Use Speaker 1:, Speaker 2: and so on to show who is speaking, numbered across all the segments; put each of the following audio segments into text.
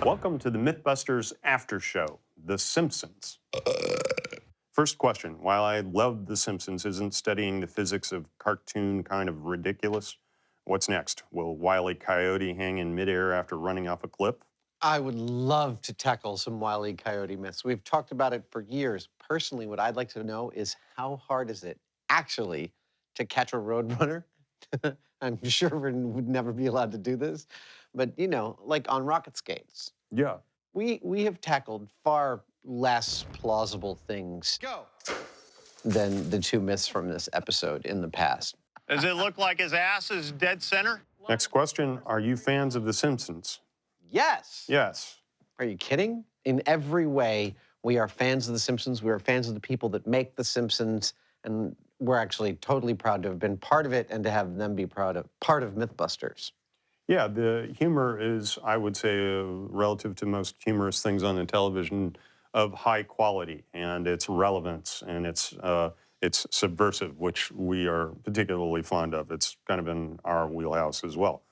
Speaker 1: Welcome to the MythBusters Aftershow, The Simpsons. First question, while I love The Simpsons, isn't studying the physics of cartoon kind of ridiculous? What's next? Will Wile E. Coyote hang in midair after running off a cliff?
Speaker 2: I would love to tackle some Wile E. Coyote myths. We've talked about it for years. Personally, what I'd like to know is how hard is it actually to catch a roadrunner? I'm sure we would never be allowed to do this, but you know, like on rocket skates.
Speaker 1: Yeah.
Speaker 2: We have tackled far less plausible things than the two myths from this episode in the past.
Speaker 3: Does it look like his ass is dead center?
Speaker 1: Next question, are you fans of The Simpsons?
Speaker 2: Yes.
Speaker 1: Yes.
Speaker 2: Are you kidding? In every way, we are fans of The Simpsons. We are fans of the people that make The Simpsons, and we're actually totally proud to have been part of it and to have them be part of MythBusters.
Speaker 1: Yeah, the humor is, I would say, relative to most humorous things on the television, of high quality, and its relevance, and it's subversive, which we are particularly fond of. It's kind of in our wheelhouse as well.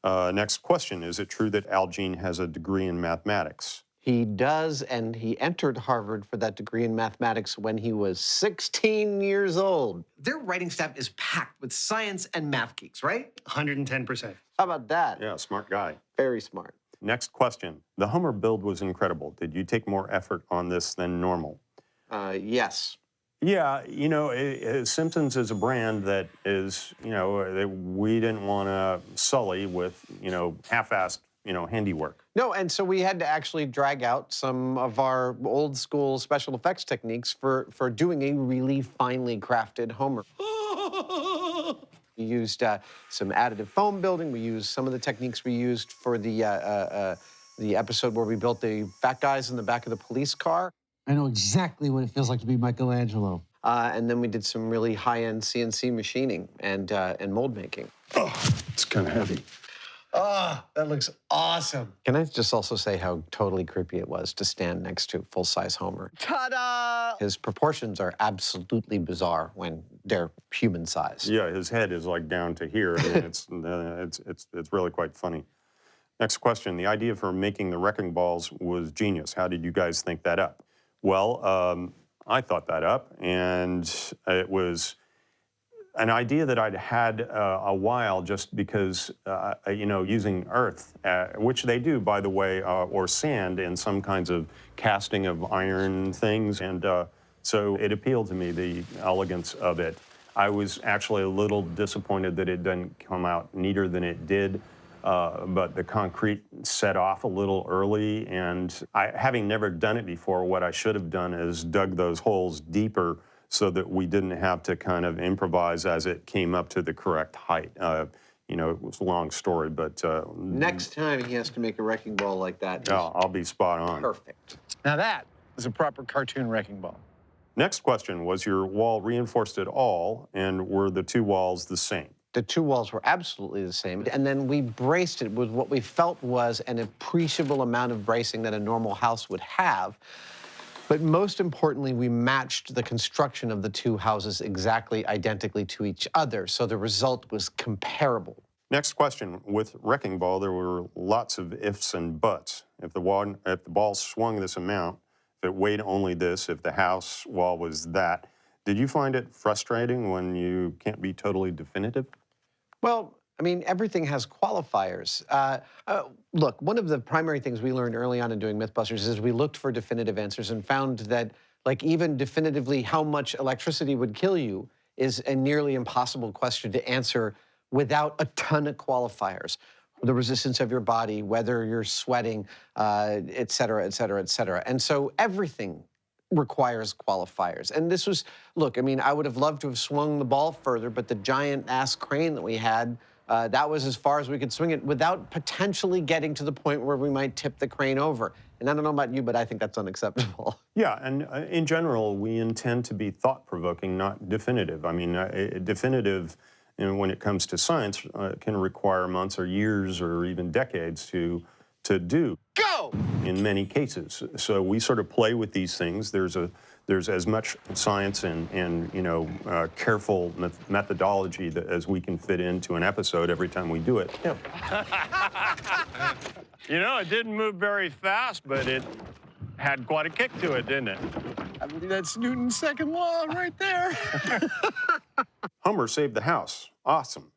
Speaker 1: Next question, is it true that Al Jean has a degree in mathematics?
Speaker 2: He does, and he entered Harvard for that degree in mathematics when he was 16 years old.
Speaker 4: Their writing staff is packed with science and math geeks, right? 110%.
Speaker 2: How about that?
Speaker 1: Yeah, smart guy.
Speaker 2: Very smart.
Speaker 1: Next question. The Homer build was incredible. Did you take more effort on this than normal?
Speaker 2: Yes.
Speaker 1: Yeah, you know, Simpsons is a brand that is, you know, we didn't want to sully with, you know, half-assed, you know, handiwork.
Speaker 2: No, and so we had to actually drag out some of our old school special effects techniques for doing a really finely crafted Homer. We used some additive foam building. We used some of the techniques we used for the episode where we built the fat guys in the back of the police car.
Speaker 5: I know exactly what it feels like to be Michelangelo.
Speaker 2: And then we did some really high-end CNC machining and mold making.
Speaker 1: Oh, it's kind of heavy.
Speaker 4: Oh, that looks awesome.
Speaker 2: Can I just also say how totally creepy it was to stand next to full-size Homer?
Speaker 4: Ta-da!
Speaker 2: His proportions are absolutely bizarre when they're human size.
Speaker 1: Yeah, his head is like down to here. I mean, it's really quite funny. Next question. The idea for making the wrecking balls was genius. How did you guys think that up? Well, I thought that up, and it was an idea that I'd had a while just because, you know, using earth, which they do, by the way, or sand in some kinds of casting of iron things. And so it appealed to me, the elegance of it. I was actually a little disappointed that it didn't come out neater than it did. But the concrete set off a little early, and having never done it before, what I should have done is dug those holes deeper so that we didn't have to kind of improvise as it came up to the correct height. You know, it was a long story, but...
Speaker 2: Next time he has to make a wrecking ball like that.
Speaker 1: Yeah, I'll be spot on.
Speaker 2: Perfect.
Speaker 4: Now that is a proper cartoon wrecking ball.
Speaker 1: Next question, was your wall reinforced at all, and were the two walls the same?
Speaker 2: The two walls were absolutely the same. And then we braced it with what we felt was an appreciable amount of bracing that a normal house would have. But most importantly, we matched the construction of the two houses exactly identically to each other. So the result was comparable.
Speaker 1: Next question. With Wrecking Ball, there were lots of ifs and buts. If the ball swung this amount, if it weighed only this, if the house wall was that, did you find it frustrating when you can't be totally definitive?
Speaker 2: Well, I mean, everything has qualifiers. Look, one of the primary things we learned early on in doing MythBusters is we looked for definitive answers and found that, like, even definitively how much electricity would kill you is a nearly impossible question to answer without a ton of qualifiers. The resistance of your body, whether you're sweating, et cetera, et cetera, et cetera. And so everything requires qualifiers. And this was, look, I mean, I would have loved to have swung the ball further, but the giant-ass crane that we had, that was as far as we could swing it without potentially getting to the point where we might tip the crane over. And I don't know about you, but I think that's unacceptable.
Speaker 1: Yeah, and in general, we intend to be thought-provoking, not definitive. I mean, definitive, you know, when it comes to science, can require months or years or even decades to do.
Speaker 4: Go!
Speaker 1: In many cases. So we sort of play with these things. There's there's as much science and you know, careful methodology as we can fit into an episode every time we do it.
Speaker 3: You know, it didn't move very fast, but it had quite a kick to it, didn't it?
Speaker 6: I believe that's Newton's second law right there.
Speaker 1: Homer saved the house. Awesome.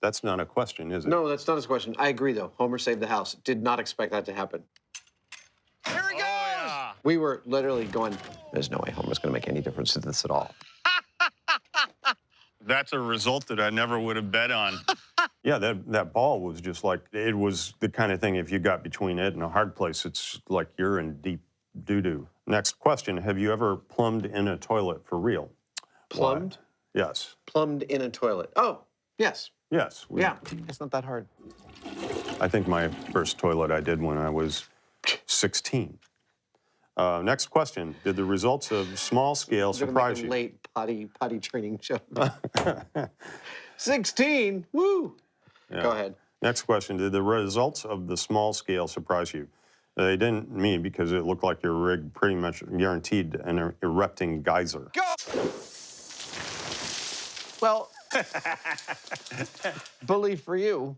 Speaker 1: That's not a question, is it?
Speaker 2: No, that's not his question. I agree, though. Homer saved the house. Did not expect that to happen.
Speaker 6: Here he goes.
Speaker 3: Yeah.
Speaker 2: We were literally going, there's no way Homer's going to make any difference to this at all.
Speaker 3: That's a result that I never would have bet on.
Speaker 1: Yeah, that ball was just like, it was the kind of thing, if you got between it and a hard place, it's like you're in deep doo-doo. Next question, have you ever plumbed in a toilet for real?
Speaker 2: Plumbed?
Speaker 1: Why? Yes.
Speaker 2: Plumbed in a toilet. Oh, yes.
Speaker 1: Yes.
Speaker 2: Yeah, it's not that hard.
Speaker 1: I think my first toilet I did when I was 16. Next question, did the results of small-scale
Speaker 2: We're gonna make
Speaker 1: surprise
Speaker 2: a
Speaker 1: you?
Speaker 2: late potty training show. 16, woo!
Speaker 1: Yeah.
Speaker 2: Go ahead.
Speaker 1: Next question, did the results of the small scale surprise you? They didn't me because it looked like your rig pretty much guaranteed an erupting geyser.
Speaker 2: Well, bully for you.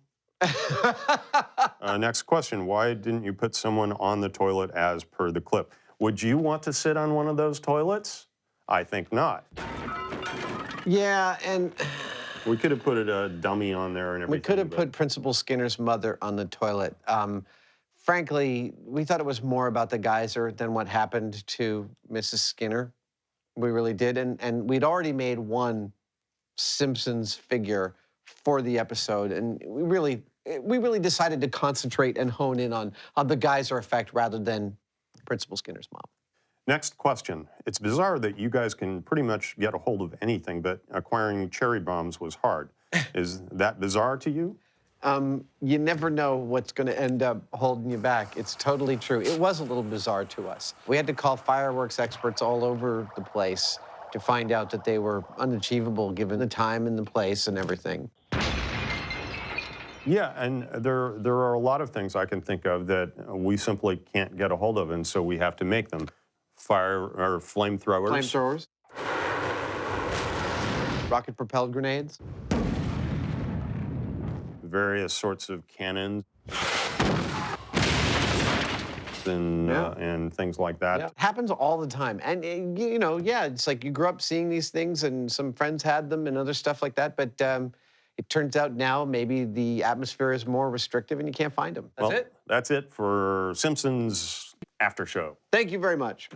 Speaker 1: Next question, why didn't you put someone on the toilet as per the clip? Would you want to sit on one of those toilets? I think not.
Speaker 2: Yeah, and
Speaker 1: We could have put a dummy on there and everything.
Speaker 2: we could have
Speaker 1: but-
Speaker 2: put Principal Skinner's mother on the toilet. Frankly, we thought it was more about the geyser than what happened to Mrs. Skinner. We really did, and we'd already made one Simpsons figure for the episode, and we really decided to concentrate and hone in on the geyser effect rather than Principal Skinner's mom.
Speaker 1: Next question. It's bizarre that you guys can pretty much get a hold of anything, but acquiring cherry bombs was hard. Is that bizarre to you?
Speaker 2: You never know what's going to end up holding you back. It's totally true. It was a little bizarre to us. We had to call fireworks experts all over the place to find out that they were unachievable given the time and the place and everything.
Speaker 1: Yeah, and there are a lot of things I can think of that we simply can't get a hold of, and so we have to make them. Fire or flamethrowers.
Speaker 2: Flamethrowers. Rocket-propelled grenades.
Speaker 1: Various sorts of cannons and,
Speaker 2: Yeah.
Speaker 1: and things like that.
Speaker 2: Yeah. Happens all the time. And, you know, yeah, it's like you grew up seeing these things and some friends had them and other stuff like that. But it turns out now maybe the atmosphere is more restrictive and you can't find them. That's
Speaker 1: Well,
Speaker 2: it.
Speaker 1: That's it for Simpsons Aftershow.
Speaker 2: Thank you very much.